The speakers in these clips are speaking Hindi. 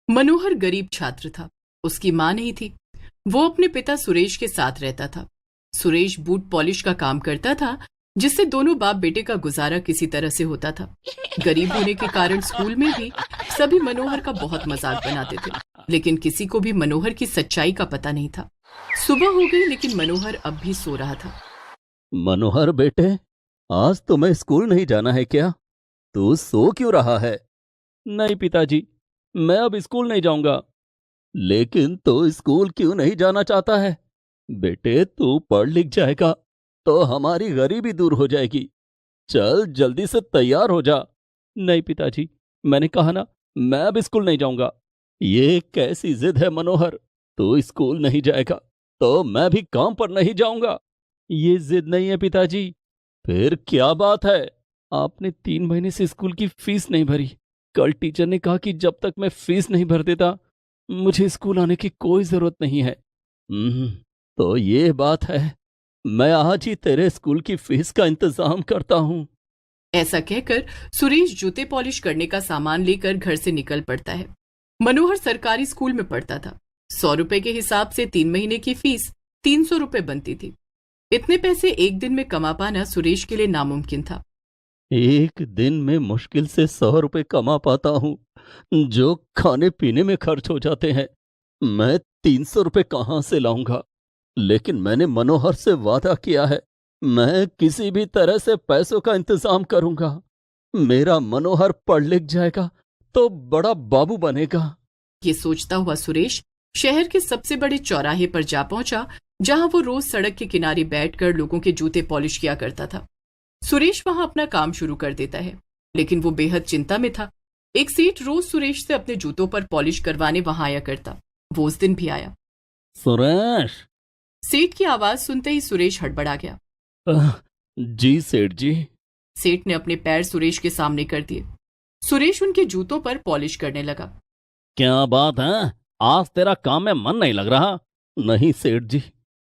मनोहर गरीब छात्र था। उसकी मां नहीं थी। वो अपने पिता सुरेश के साथ रहता था। सुरेश बूट पॉलिश का काम करता था, जिससे दोनों बाप बेटे का गुजारा किसी तरह से होता था। गरीब होने के कारण स्कूल में भी सभी मनोहर का बहुत मजाक बनाते थे, लेकिन किसी को भी मनोहर की सच्चाई का पता नहीं था। सुबह हो गई, लेकिन मनोहर अब भी सो रहा था। मनोहर बेटे, आज तुम्हें स्कूल नहीं जाना है क्या? तू सो क्यों रहा है? नहीं पिताजी, मैं अब स्कूल नहीं जाऊंगा। लेकिन तू स्कूल क्यों नहीं जाना चाहता है? बेटे, तू पढ़ लिख जाएगा तो हमारी गरीबी दूर हो जाएगी। चल जल्दी से तैयार हो जा। नहीं पिताजी, मैंने कहा ना, मैं अब स्कूल नहीं जाऊंगा। ये कैसी जिद है मनोहर? तू स्कूल नहीं जाएगा तो मैं भी काम पर नहीं जाऊंगा। ये जिद नहीं है पिताजी। फिर क्या बात है? आपने 3 महीने से स्कूल की फीस नहीं भरी। कल टीचर ने कहा कि जब तक मैं फीस नहीं भर देता मुझे स्कूल आने की कोई जरूरत नहीं है। तो ये बात है। मैं आज ही तेरे स्कूल की फीस का इंतजाम करता हूँ। ऐसा कहकर सुरेश जूते पॉलिश करने का सामान लेकर घर से निकल पड़ता है। मनोहर सरकारी स्कूल में पढ़ता था। 100 रुपए के हिसाब से 3 महीने की फीस 300 रुपए बनती थी। इतने पैसे एक दिन में कमा पाना सुरेश के लिए नामुमकिन था। एक दिन में मुश्किल से 100 रुपए कमा पाता हूँ, जो खाने पीने में खर्च हो जाते हैं। मैं 300 रुपए कहाँ से लाऊंगा? लेकिन मैंने मनोहर से वादा किया है, मैं किसी भी तरह से पैसों का इंतजाम करूंगा। मेरा मनोहर पढ़ लिख जाएगा तो बड़ा बाबू बनेगा। ये सोचता हुआ सुरेश शहर के सबसे बड़े चौराहे पर जा पहुंचा, जहां वो रोज सड़क के किनारे बैठकर लोगों के जूते पॉलिश किया करता था। सुरेश वहां अपना काम शुरू कर देता है, लेकिन वो बेहद चिंता में था। एक सेठ रोज सुरेश से अपने जूतों पर पॉलिश करवाने वहां आया करता। वो उस दिन भी आया। सुरेश! सेठ की आवाज सुनते ही सुरेश हड़बड़ा गया। जी सेठ जी। सेठ ने अपने पैर सुरेश के सामने कर दिए। सुरेश उनके जूतों पर पॉलिश करने लगा। क्या बात है? आज तेरा काम में मन नहीं लग रहा? नहीं सेठ जी,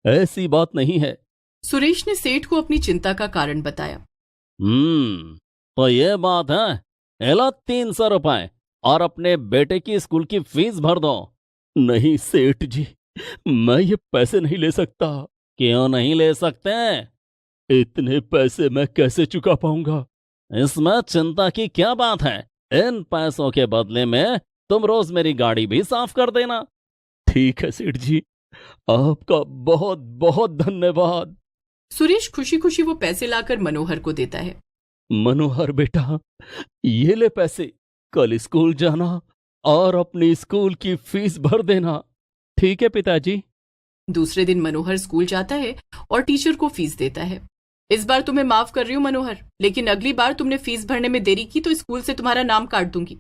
ऐसी बात नहीं है। सुरेश ने सेठ को अपनी चिंता का कारण बताया। तो ये बात है। एला 300 रुपए और अपने बेटे की स्कूल की फीस भर दो। नहीं सेठ जी, मैं ये पैसे नहीं ले सकता। क्यों नहीं ले सकते? इतने पैसे मैं कैसे चुका पाऊंगा? इसमें चिंता की क्या बात है? इन पैसों के बदले में तुम रोज मेरी गाड़ी भी साफ कर देना। ठीक है सेठ जी, आपका बहुत बहुत धन्यवाद। सुरेश खुशी खुशी वो पैसे लाकर मनोहर को देता है। मनोहर बेटा, ये ले पैसे। कल स्कूल जाना और अपनी स्कूल की फीस भर देना। ठीक है पिताजी। दूसरे दिन मनोहर स्कूल जाता है और टीचर को फीस देता है। इस बार तुम्हें माफ कर रही हूँ मनोहर, लेकिन अगली बार तुमने फीस भरने में देरी की तो स्कूल से तुम्हारा नाम काट दूंगी।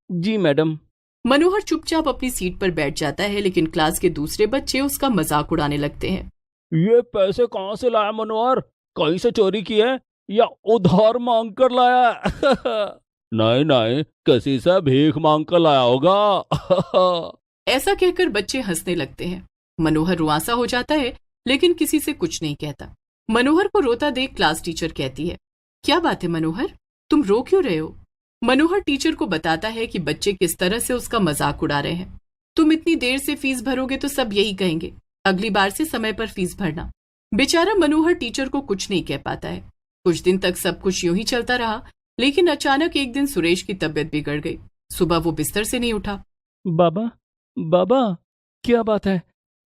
जी मैडम। मनोहर चुपचाप अपनी सीट पर बैठ जाता है, लेकिन क्लास के दूसरे बच्चे उसका मजाक उड़ाने लगते हैं। ये पैसे कहाँ से लाया मनोहर? कहीं से चोरी की है या उधार मांग कर लाया है? नहीं नहीं, किसी से भीख मांग कर लाया होगा। ऐसा कहकर बच्चे हंसने लगते हैं। मनोहर रुआंसा हो जाता है, लेकिन किसी से कुछ नहीं कहता। मनोहर को रोता देख क्लास टीचर कहती है, क्या बात है मनोहर, तुम रो क्यों रहे हो? मनोहर टीचर को बताता है कि बच्चे किस तरह से उसका मजाक उड़ा रहे हैं। तुम इतनी देर से फीस भरोगे तो सब यही कहेंगे, अगली बार से समय पर फीस भरना। बेचारा मनोहर टीचर को कुछ नहीं कह पाता है। कुछ दिन तक सब कुछ यूं ही चलता रहा, लेकिन अचानक एक दिन सुरेश की तबीयत बिगड़ गई। सुबह वो बिस्तर से नहीं उठा। बाबा, बाबा, क्या बात है?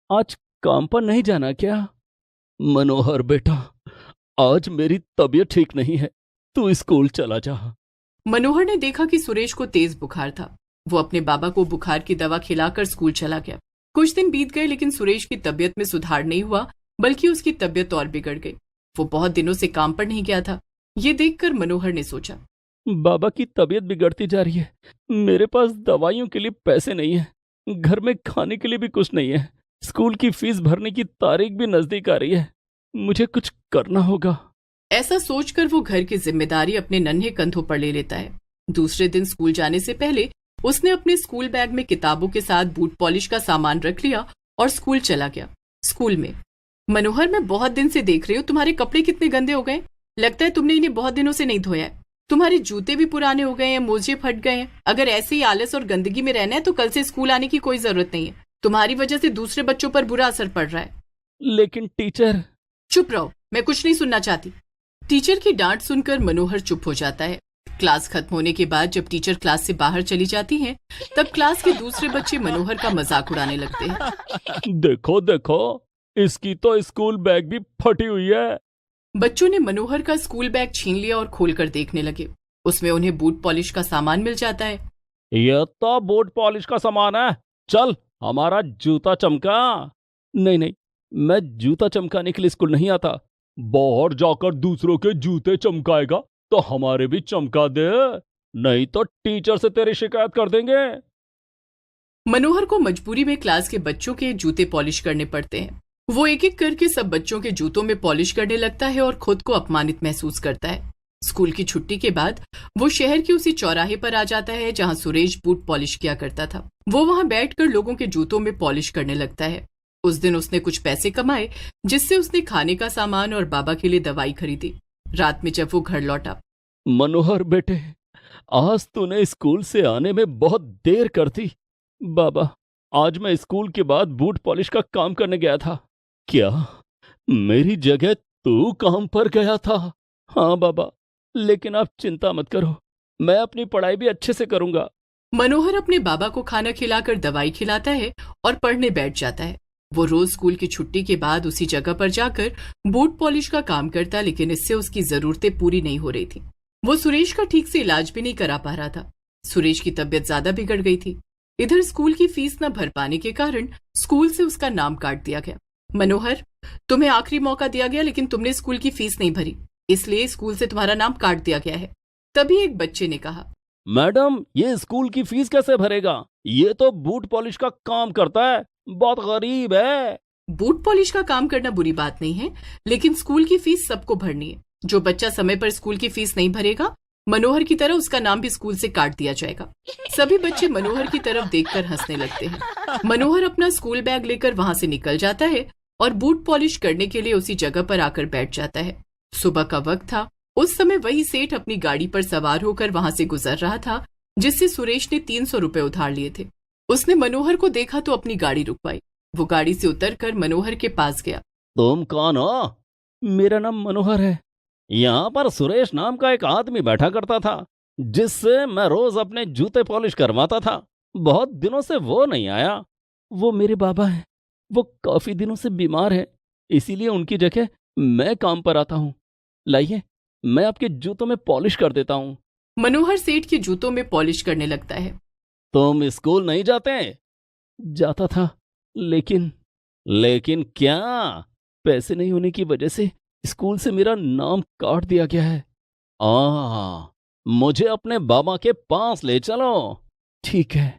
आज काम पर नहीं जाना क्या? मनोहर बेटा, आज मेरी तबीयत ठीक नहीं है, तू स्कूल चला जा। मनोहर ने देखा कि सुरेश को तेज बुखार था। वो अपने बाबा को बुखार की दवा खिलाकर स्कूल चला गया। कुछ दिन बीत गए, लेकिन सुरेश की तबीयत में सुधार नहीं हुआ, बल्कि उसकी तबीयत और बिगड़ गई। वो बहुत दिनों से काम पर नहीं गया था। ये देखकर मनोहर ने सोचा, बाबा की तबीयत बिगड़ती जा रही है, मेरे पास दवाइयों के लिए पैसे नहीं है, घर में खाने के लिए भी कुछ नहीं है, स्कूल की फीस भरने की तारीख भी नजदीक आ रही है, मुझे कुछ करना होगा। ऐसा सोचकर वो घर की जिम्मेदारी अपने नन्हे कंधों पर ले लेता है। दूसरे दिन स्कूल जाने से पहले उसने अपने स्कूल बैग में किताबों के साथ बूट पॉलिश का सामान रख लिया और स्कूल चला गया। स्कूल में, मनोहर, मैं बहुत दिन से देख रही हूँ तुम्हारे कपड़े कितने गंदे हो गए। लगता है तुमने इन्हें बहुत दिनों से नहीं धोया है। तुम्हारे जूते भी पुराने हो गए हैं, मोजे फट गए हैं। अगर ऐसे ही आलस और गंदगी में रहना है तो कल से स्कूल आने की कोई जरूरत नहीं है। तुम्हारी वजह से दूसरे बच्चों पर बुरा असर पड़ रहा है। लेकिन टीचर। चुप रहो, मैं कुछ नहीं सुनना चाहती। टीचर की डांट सुनकर मनोहर चुप हो जाता है। क्लास खत्म होने के बाद जब टीचर क्लास से बाहर चली जाती हैं, तब क्लास के दूसरे बच्चे मनोहर का मजाक उड़ाने लगते हैं। देखो देखो, इसकी तो स्कूल बैग भी फटी हुई है। बच्चों ने मनोहर का स्कूल बैग छीन लिया और खोलकर देखने लगे। उसमें उन्हें बूट पॉलिश का सामान मिल जाता है। यह तो बूट पॉलिश का सामान है। चल, हमारा जूता चमका। नहीं नहीं, मैं जूता चमकाने के लिए स्कूल नहीं आता। बाहर जाकर दूसरों के जूते चमकाएगा तो हमारे भी चमका दे, नहीं तो टीचर से तेरी शिकायत कर देंगे। मनोहर को मजबूरी में क्लास के बच्चों के जूते पॉलिश करने पड़ते हैं। वो एक एक करके सब बच्चों के जूतों में पॉलिश करने लगता है और खुद को अपमानित महसूस करता है। स्कूल की छुट्टी के बाद वो शहर के उसी चौराहे पर आ जाता है जहां सुरेश बूट पॉलिश किया करता था। वो वहां बैठकर लोगों के जूतों में पॉलिश करने लगता है। उस दिन उसने कुछ पैसे कमाए, जिससे उसने खाने का सामान और बाबा के लिए दवाई खरीदी। रात में जब वो घर लौटा, मनोहर बेटे, आज तूने स्कूल से आने में बहुत देर कर दी। बाबा, आज मैं स्कूल के बाद बूट पॉलिश का काम करने गया था। क्या मेरी जगह तू काम पर गया था? हाँ बाबा, लेकिन आप चिंता मत करो, मैं अपनी पढ़ाई भी अच्छे से करूंगा। मनोहर अपने बाबा को खाना खिलाकर दवाई खिलाता है और पढ़ने बैठ जाता है। वो रोज स्कूल की छुट्टी के बाद उसी जगह पर जाकर बूट पॉलिश का काम करता, लेकिन इससे उसकी जरूरतें पूरी नहीं हो रही थी। वो सुरेश का ठीक से इलाज भी नहीं करा पा रहा था। सुरेश की तबीयत ज्यादा बिगड़ गई थी। इधर स्कूल की फीस न भर पाने के कारण स्कूल से उसका नाम काट दिया गया। मनोहर, तुम्हें आखिरी मौका दिया गया, लेकिन तुमने स्कूल की फीस नहीं भरी, इसलिए स्कूल से तुम्हारा नाम काट दिया गया है। तभी एक बच्चे ने कहा, मैडम, ये स्कूल की फीस कैसे भरेगा? ये तो बूट पॉलिश का काम करता है, बहुत गरीब है। बूट पॉलिश का काम करना बुरी बात नहीं है, लेकिन स्कूल की फीस सबको भरनी है। जो बच्चा समय पर स्कूल की फीस नहीं भरेगा, मनोहर की तरह उसका नाम भी स्कूल से काट दिया जाएगा। सभी बच्चे मनोहर की तरफ देखकर हंसने लगते हैं। मनोहर अपना स्कूल बैग लेकर वहां से निकल जाता है और बूट पॉलिश करने के लिए उसी जगह पर आकर बैठ जाता है। सुबह का वक्त था। उस समय वही सेठ अपनी गाड़ी पर सवार होकर वहां से गुजर रहा था, जिससे सुरेश ने 300 रुपए उधार लिए थे। उसने मनोहर को देखा तो अपनी गाड़ी रुकवाई। वो गाड़ी से उतरकर मनोहर के पास गया। तुम कौन हो? मेरा नाम मनोहर है। यहाँ पर सुरेश नाम का एक आदमी बैठा करता था, जिससे मैं रोज अपने जूते पॉलिश करवाता था। बहुत दिनों से वो नहीं आया। वो मेरे बाबा हैं। वो काफी दिनों से बीमार हैं, इसीलिए उनकी जगह मैं काम पर आता हूँ। लाइए, मैं आपके जूतों में पॉलिश कर देता हूँ। मनोहर सेठ के जूतों में पॉलिश करने लगता है। तुम स्कूल नहीं जाते? जाता था, लेकिन क्या? पैसे नहीं होने की वजह से स्कूल से मेरा नाम काट दिया गया है। मुझे अपने बाबा के पास ले चलो। ठीक है।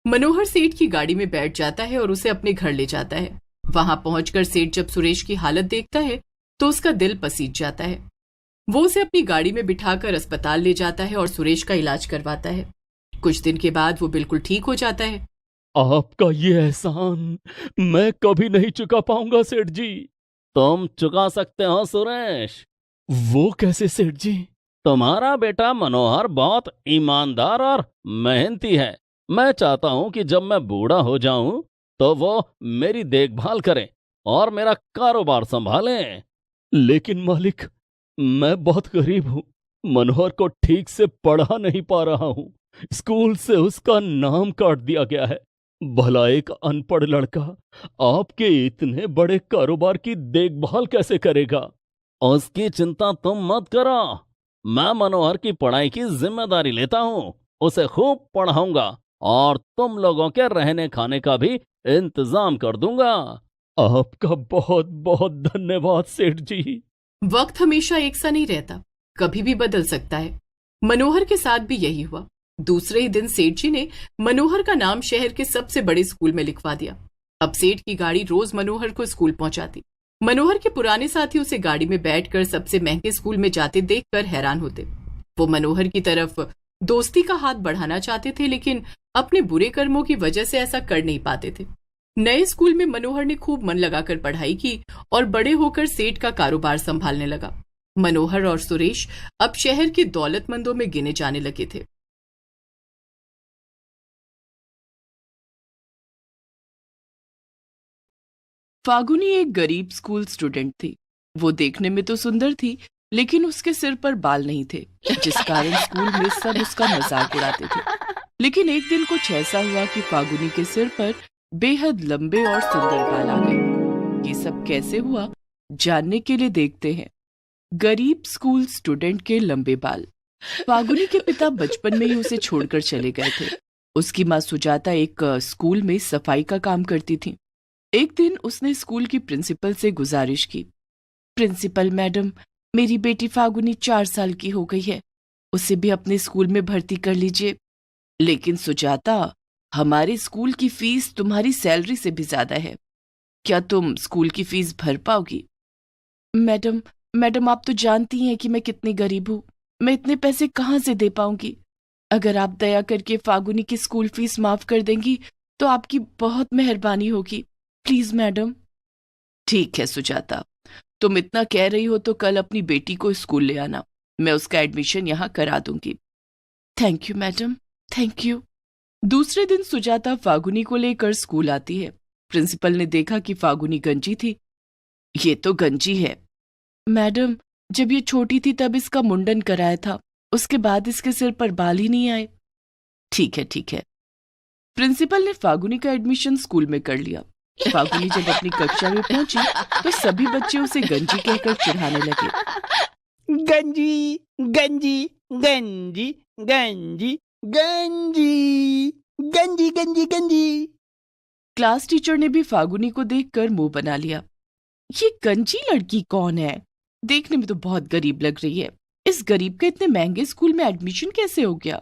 मनोहर सेठ की गाड़ी में बैठ जाता है और उसे अपने घर ले जाता है। वहां पहुंचकर सेठ जब सुरेश की हालत देखता है तो उसका दिल पसीज जाता है। वो उसे अपनी गाड़ी में बिठाकर अस्पताल ले जाता है और सुरेश का इलाज करवाता है। कुछ दिन के बाद वो बिल्कुल ठीक हो जाता है। आपका ये एहसान मैं कभी नहीं चुका पाऊंगा सेठ जी। तुम चुका सकते हो सुरेश। वो कैसे सेठ जी? तुम्हारा बेटा मनोहर बहुत ईमानदार और मेहनती है। मैं चाहता हूं कि जब मैं बूढ़ा हो जाऊं तो वो मेरी देखभाल करे और मेरा कारोबार संभाले। लेकिन मालिक, मैं बहुत गरीब हूं। मनोहर को ठीक से पढ़ा नहीं पा रहा हूं। स्कूल से उसका नाम काट दिया गया है। भला एक अनपढ़ लड़का आपके इतने बड़े कारोबार की देखभाल कैसे करेगा? उसकी चिंता तुम मत करो। मैं मनोहर की पढ़ाई की जिम्मेदारी लेता हूं। उसे खूब पढ़ाऊंगा और तुम लोगों के रहने खाने का भी इंतजाम कर दूंगा। आपका बहुत बहुत धन्यवाद सेठ जी। वक्त हमेशा एक सा नहीं रहता, कभी भी बदल सकता है। मनोहर के साथ भी यही हुआ। दूसरे ही दिन सेठ जी ने मनोहर का नाम शहर के सबसे बड़े स्कूल में लिखवा दिया। अब सेठ की गाड़ी रोज मनोहर को स्कूल पहुंचाती। मनोहर के पुराने साथी उसे गाड़ी में बैठकर सबसे महंगे स्कूल में जाते देखकर हैरान होते। वो मनोहर की तरफ दोस्ती का हाथ बढ़ाना चाहते थे, लेकिन अपने बुरे कर्मों की वजह से ऐसा कर नहीं पाते थे। नए स्कूल में मनोहर ने खूब मन लगाकर पढ़ाई की और बड़े होकर सेठ का कारोबार संभालने लगा। मनोहर और सुरेश अब शहर के दौलतमंदों में गिने जाने लगे थे। फागुनी एक गरीब स्कूल स्टूडेंट थी। वो देखने में तो सुंदर थी, लेकिन उसके सिर पर बाल नहीं थे, जिस कारण स्कूल में सब उसका मजाक उड़ाते थे। लेकिन एक दिन कुछ ऐसा हुआ कि फागुनी के सिर पर बेहद लंबे और सुंदर बाल आ गए। ये सब कैसे हुआ, जानने के लिए देखते हैं गरीब स्कूल स्टूडेंट के लंबे बाल। फागुनी के पिता बचपन में ही उसे छोड़कर चले गए थे। उसकी माँ सुजाता एक स्कूल में सफाई का काम करती थी। एक दिन उसने स्कूल की प्रिंसिपल से गुजारिश की, प्रिंसिपल मैडम, मेरी बेटी फागुनी 4 साल की हो गई है, उसे भी अपने स्कूल में भर्ती कर लीजिए। लेकिन सुजाता, हमारे स्कूल की फीस तुम्हारी सैलरी से भी ज्यादा है, क्या तुम स्कूल की फीस भर पाओगी? मैडम आप तो जानती हैं कि मैं कितनी गरीब हूँ, मैं इतने पैसे कहाँ से दे पाऊंगी। अगर आप दया करके फागुनी की स्कूल फीस माफ कर देंगी तो आपकी बहुत मेहरबानी होगी, प्लीज मैडम। ठीक है सुजाता, तुम इतना कह रही हो तो कल अपनी बेटी को स्कूल ले आना, मैं उसका एडमिशन यहाँ करा दूंगी। Thank you madam, thank you. दूसरे दिन सुजाता फागुनी को लेकर स्कूल आती है। प्रिंसिपल ने देखा कि फागुनी गंजी थी। ये तो गंजी है मैडम, जब ये छोटी थी तब इसका मुंडन कराया था, उसके बाद इसके सिर पर बाल ही नहीं आए। ठीक है। प्रिंसिपल ने फागुनी का एडमिशन स्कूल में कर लिया। फागुनी जब अपनी कक्षा में पहुंची तो सभी बच्चे उसे गंजी कहकर चिढ़ाने लगे। गंजी गंजी गंजी गंजी गंजी गंजी गंजी गंजी। क्लास टीचर ने भी फागुनी को देखकर मुंह बना लिया। ये गंजी लड़की कौन है? देखने में तो बहुत गरीब लग रही है। इस गरीब के इतने महंगे स्कूल में एडमिशन कैसे हो गया?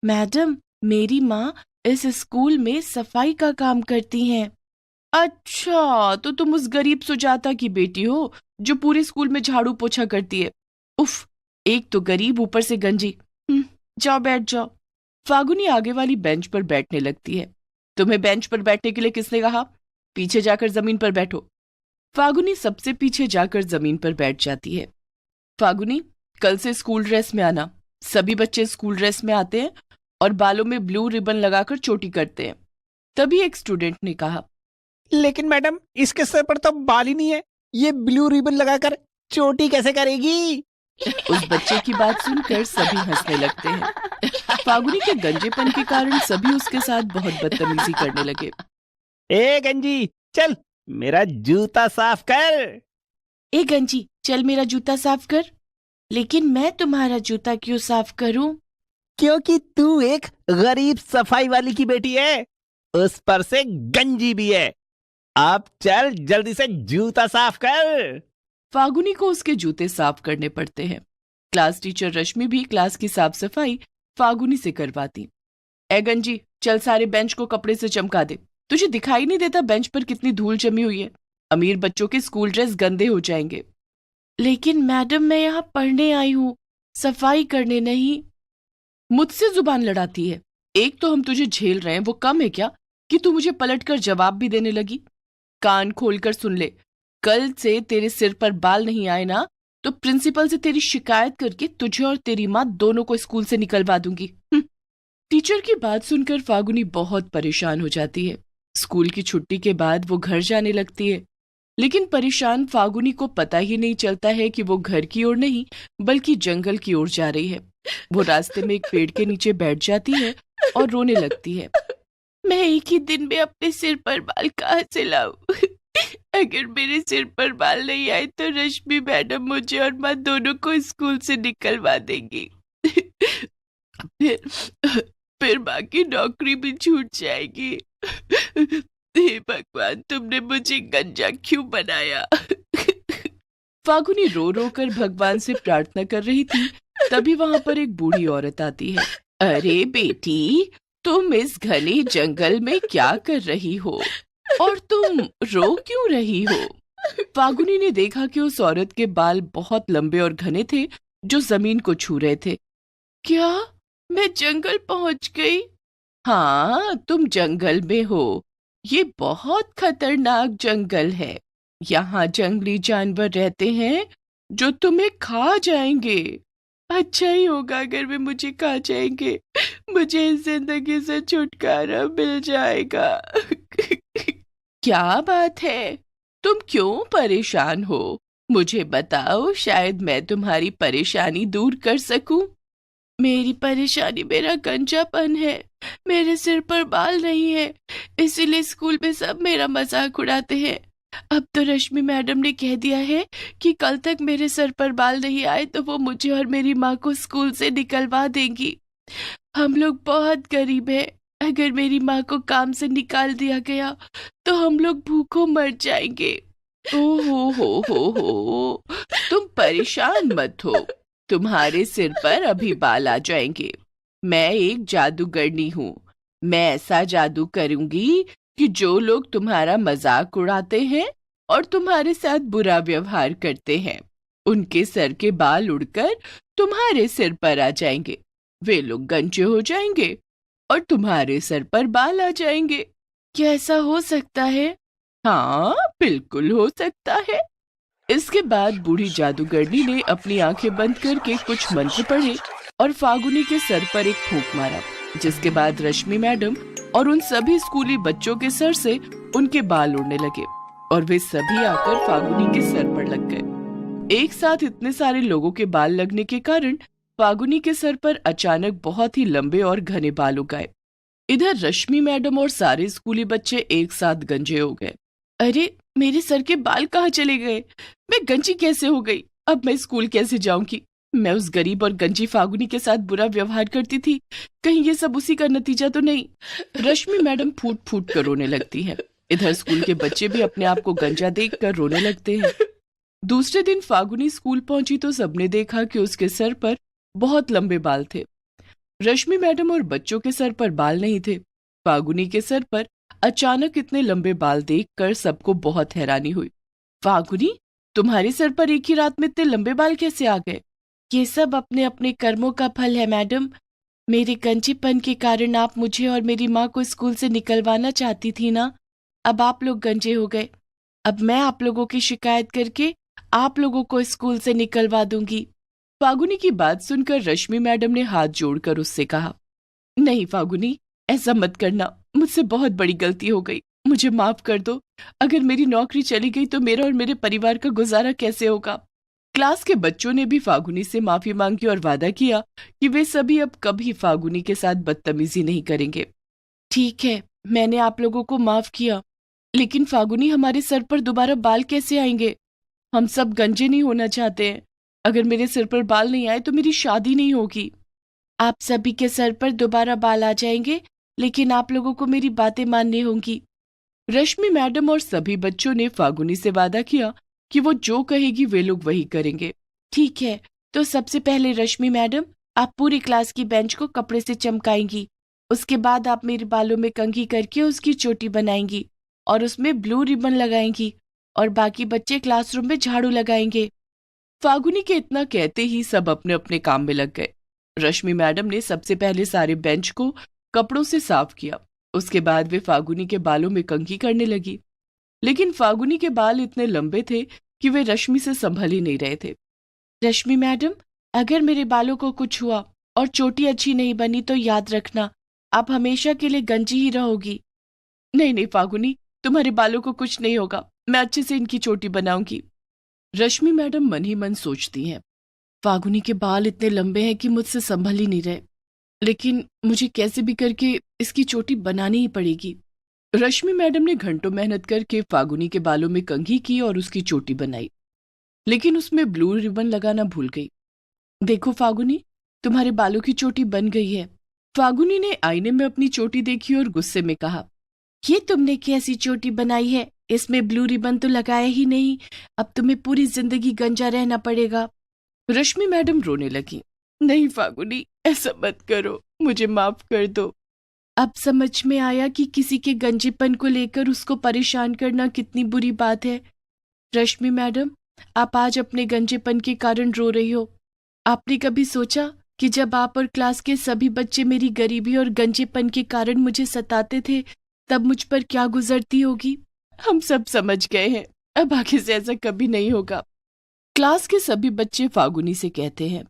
मैडम, मेरी माँ इस स्कूल में सफाई का काम करती हैं। अच्छा, तो तुम उस गरीब सुजाता की बेटी हो जो पूरे स्कूल में झाड़ू पोछा करती है। उफ, एक तो गरीब ऊपर से गंजी। जाओ बैठ जाओ। फागुनी आगे वाली बेंच पर बैठने लगती है। तुम्हें बेंच पर बैठने के लिए किसने कहा? पीछे जाकर जमीन पर बैठो। फागुनी सबसे पीछे जाकर जमीन पर बैठ जाती है। फागुनी, कल से स्कूल ड्रेस में आना। सभी बच्चे स्कूल ड्रेस में आते हैं और बालों में ब्लू रिबन लगाकर चोटी करते हैं। तभी एक स्टूडेंट ने कहा, लेकिन मैडम, इसके सर पर तो बाल ही नहीं है, ये ब्लू रिबन लगाकर चोटी कैसे करेगी? उस बच्चे की बात सुनकर सभी हंसने लगते हैं। फागुनी के गंजेपन के कारण सभी उसके साथ बहुत बदतमीजी करने लगे। ए गंजी, चल मेरा जूता साफ कर। ए गंजी, चल मेरा जूता साफ कर। लेकिन मैं तुम्हारा जूता क्यों साफ करूं? क्योंकि तू एक गरीब सफाई वाली की बेटी है, उस पर से गंजी भी है। अब चल जल्दी से जूता साफ कर। फागुनी को उसके जूते साफ करने पड़ते हैं। क्लास टीचर रश्मि भी क्लास की साफ सफाई फागुनी से करवाती। ए गंजी, चल सारे बेंच को कपड़े से चमका दे। तुझे दिखाई नहीं देता बेंच पर कितनी धूल जमी हुई है? अमीर बच्चों के स्कूल ड्रेस गंदे हो जाएंगे। लेकिन मैडम, मैं यहाँ पढ़ने आई हूँ, सफाई करने नहीं। मुझसे जुबान लड़ाती है। एक तो हम तुझे झेल रहे हैं, वो कम है क्या कि तू मुझे पलटकर जवाब भी देने लगी? कान खोलकर सुन ले, कल से तेरे सिर पर बाल नहीं आए ना तो प्रिंसिपल से तेरी शिकायत करके तुझे और तेरी माँ दोनों को स्कूल से निकलवा दूंगी। टीचर की बात सुनकर फागुनी बहुत परेशान हो जाती है। स्कूल की छुट्टी के बाद वो घर जाने लगती है, लेकिन परेशान फागुनी को पता ही नहीं चलता है कि वो घर की ओर नहीं बल्कि जंगल की ओर जा रही है। वो रास्ते में एक पेड़ के नीचे बैठ जाती है और रोने लगती है। मैं एक ही दिन में अपने सिर पर बाल कहाँ से लाऊं? अगर मेरे सिर पर बाल नहीं आए तो रश्मि मैडम मुझे और माँ दोनों को स्कूल से निकलवा देंगी। फिर माँ की नौकरी भी छूट जाएगी। हे भगवान, तुमने मुझे गंजा क्यों बनाया? फागुनी रो रो कर भगवान से प्रार्थना कर रही थी, तभी वहां पर एक बूढ़ी औरत आती है। अरे बेटी, तुम इस घने जंगल में क्या कर रही हो और तुम रो क्यों रही हो? फागुनी ने देखा कि उस औरत के बाल बहुत लंबे और घने थे जो जमीन को छू रहे थे। क्या मैं जंगल पहुंच गई? हाँ, तुम जंगल में हो। ये बहुत खतरनाक जंगल है। यहाँ जंगली जानवर रहते हैं जो तुम्हें खा जाएंगे। अच्छा ही होगा अगर वे मुझे खा जाएंगे, मुझे इस जिंदगी से छुटकारा मिल जाएगा। क्या बात है, तुम क्यों परेशान हो? मुझे बताओ, शायद मैं तुम्हारी परेशानी दूर कर सकूं। मेरी परेशानी मेरा गंजापन है। मेरे सिर पर बाल नहीं है, इसीलिए स्कूल में सब मेरा मजाक उड़ाते हैं। अब तो रश्मि मैडम ने कह दिया है कि कल तक मेरे सर पर बाल नहीं आए तो वो मुझे और मेरी माँ को स्कूल से निकलवा देंगी। हम लोग बहुत गरीब हैं, अगर मेरी माँ को काम से निकाल दिया गया तो हम लोग भूखों मर जाएंगे। हो, तुम परेशान मत हो, तुम्हारे सिर पर अभी बाल आ जाएंगे। मैं एक जादूगरनी हूँ, मैं ऐसा जादू करूंगी कि जो लोग तुम्हारा मजाक उड़ाते हैं और तुम्हारे साथ बुरा व्यवहार करते हैं, उनके सर के बाल उड़कर तुम्हारे सिर पर आ जाएंगे। वे लोग गंजे हो जाएंगे और तुम्हारे सर पर बाल आ जाएंगे। क्या ऐसा हो सकता है? हाँ, बिल्कुल हो सकता है। इसके बाद बूढ़ी जादूगरनी ने अपनी आंखें बंद करके कुछ मंत्र पढ़े और फागुनी के सर पर एक फूंक मारा, जिसके बाद रश्मि मैडम और उन सभी स्कूली बच्चों के सर से उनके बाल उड़ने लगे और वे सभी आकर फागुनी के सर पर लग गए। एक साथ इतने सारे लोगों के बाल लगने के कारण फागुनी के सर पर अचानक बहुत ही लंबे और घने बाल उग गए। इधर रश्मि मैडम और सारे स्कूली बच्चे एक साथ गंजे हो गए। अरे, मेरे सर के बाल कहाँ चले गए? मैं गंजी कैसे हो गई? अब मैं स्कूल कैसे जाऊंगी? मैं उस गरीब और गंजी फागुनी के साथ बुरा व्यवहार करती थी, कहीं ये सब उसी का नतीजा तो नहीं? रश्मि मैडम फूट फूट कर रोने लगती है। इधर स्कूल के बच्चे भी अपने आप को गंजा देखकर रोने लगते हैं। दूसरे दिन फागुनी स्कूल पहुंची तो सबने देखा कि उसके सर पर बहुत लंबे बाल थे। रश्मि मैडम और बच्चों के सर पर बाल नहीं थे। फागुनी के सर पर अचानक इतने लंबे बाल देखकर सबको बहुत हैरानी हुई। फागुनी, तुम्हारे सर पर एक ही रात में इतने लंबे बाल कैसे आ गए? ये सब अपने अपने कर्मों का फल है मैडम। मेरे गंजेपन के कारण आप मुझे और मेरी माँ को स्कूल से निकलवाना चाहती थी ना। अब आप लोग गंजे हो गए। अब मैं आप लोगों की शिकायत करके आप लोगों को स्कूल से निकलवा दूंगी। फागुनी की बात सुनकर रश्मि मैडम ने हाथ जोड़कर उससे कहा, नहीं फागुनी, ऐसा मत करना, मुझसे बहुत बड़ी गलती हो गई, मुझे माफ कर दो। अगर मेरी नौकरी चली गई तो मेरा और मेरे परिवार का गुजारा कैसे होगा? क्लास के बच्चों ने भी फागुनी से माफी मांगी और वादा किया कि वे सभी अब कभी फागुनी के साथ बदतमीजी नहीं करेंगे। ठीक है, मैंने आप लोगों को माफ किया, लेकिन फागुनी, हमारे सर पर दोबारा बाल कैसे आएंगे? हम सब गंजे नहीं होना चाहते हैं। अगर मेरे सिर पर बाल नहीं आए तो मेरी शादी नहीं होगी। आप सभी के सर पर दोबारा बाल आ जाएंगे, लेकिन आप लोगों को मेरी बातें माननी होंगी। रश्मि मैडम और सभी बच्चों ने फागुनी से वादा किया कि वो जो कहेगी वे लोग वही करेंगे। ठीक है, तो सबसे पहले रश्मि मैडम, आप पूरी क्लास की बेंच को कपड़े से चमकाएंगी। उसके बाद आप मेरे बालों में कंघी करके उसकी चोटी बनाएंगी और उसमें ब्लू रिबन लगाएंगी और बाकी बच्चे क्लासरूम में झाड़ू लगाएंगे। फागुनी के इतना कहते ही सब अपने अपने काम में लग गए। रश्मि मैडम ने सबसे पहले सारे बेंच को कपड़ों से साफ किया। उसके बाद वे फागुनी के बालों में कंघी करने लगी, लेकिन फागुनी के बाल इतने लंबे थे कि वे रश्मि से संभल ही नहीं रहे थे। रश्मि मैडम, अगर मेरे बालों को कुछ हुआ और चोटी अच्छी नहीं बनी तो याद रखना, आप हमेशा के लिए गंजी ही रहोगी। नहीं नहीं फागुनी, तुम्हारे बालों को कुछ नहीं होगा, मैं अच्छे से इनकी चोटी बनाऊंगी। रश्मि मैडम मन ही मन सोचती हैं, फागुनी के बाल इतने लंबे हैं कि मुझसे संभल ही नहीं रहे, लेकिन मुझे कैसे भी करके इसकी चोटी बनानी ही पड़ेगी। रश्मि मैडम ने घंटों मेहनत करके फागुनी के बालों में कंघी की और उसकी चोटी बनाई, लेकिन उसमें ब्लू रिबन लगाना भूल गई। देखो फागुनी, तुम्हारे बालों की चोटी बन गई है। फागुनी ने आईने में अपनी चोटी देखी और गुस्से में कहा, ये तुमने कैसी चोटी बनाई है? इसमें ब्लू रिबन तो लगाया ही नहीं, अब तुम्हें पूरी जिंदगी गंजा रहना पड़ेगा। रश्मि मैडम रोने लगी। नहीं फागुनी, ऐसा मत करो, मुझे माफ कर दो। अब समझ में आया कि किसी के गंजेपन को लेकर उसको परेशान करना कितनी बुरी बात है। रश्मि मैडम, आप आज अपने गंजेपन के कारण रो रही हो। आपने कभी सोचा कि जब आप और क्लास के सभी बच्चे मेरी गरीबी और गंजेपन के कारण मुझे सताते थे, तब मुझ पर क्या गुजरती होगी? हम सब समझ गए हैं, अब आगे से ऐसा कभी नहीं होगा। क्लास के सभी बच्चे फागुनी से कहते हैं,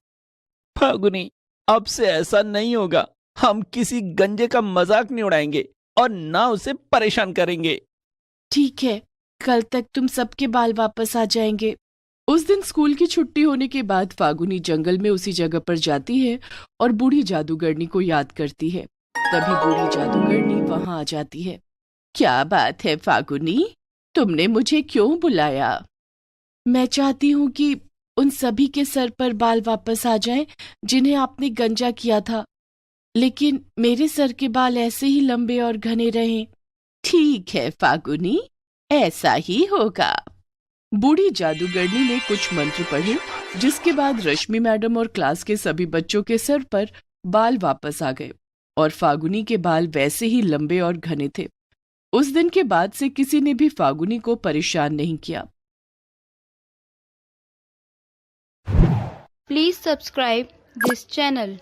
फागुनी, अब से ऐसा नहीं होगा। हम किसी गंजे का मजाक नहीं उड़ाएंगे और ना उसे परेशान करेंगे। ठीक है, कल तक तुम सबके बाल वापस आ जाएंगे। उस दिन स्कूल की छुट्टी होने के बाद फागुनी जंगल में उसी जगह पर जाती है और बूढ़ी जादूगरनी को याद करती है। तभी बूढ़ी जादूगरनी वहां आ जाती है। क्या बात है फागुनी, तुमने मुझे क्यों बुलाया? मैं चाहती हूँ कि उन सभी के सर पर बाल वापस आ जाएं जिन्हें आपने गंजा किया था, लेकिन मेरे सर के बाल ऐसे ही लंबे और घने रहें। ठीक है फागुनी, ऐसा ही होगा। बूढ़ी जादूगरनी ने कुछ मंत्र पढ़े, जिसके बाद रश्मि मैडम और क्लास के सभी बच्चों के सर पर बाल वापस आ गए और फागुनी के बाल वैसे ही लंबे और घने थे। उस दिन के बाद से किसी ने भी फागुनी को परेशान नहीं किया। Please subscribe this channel.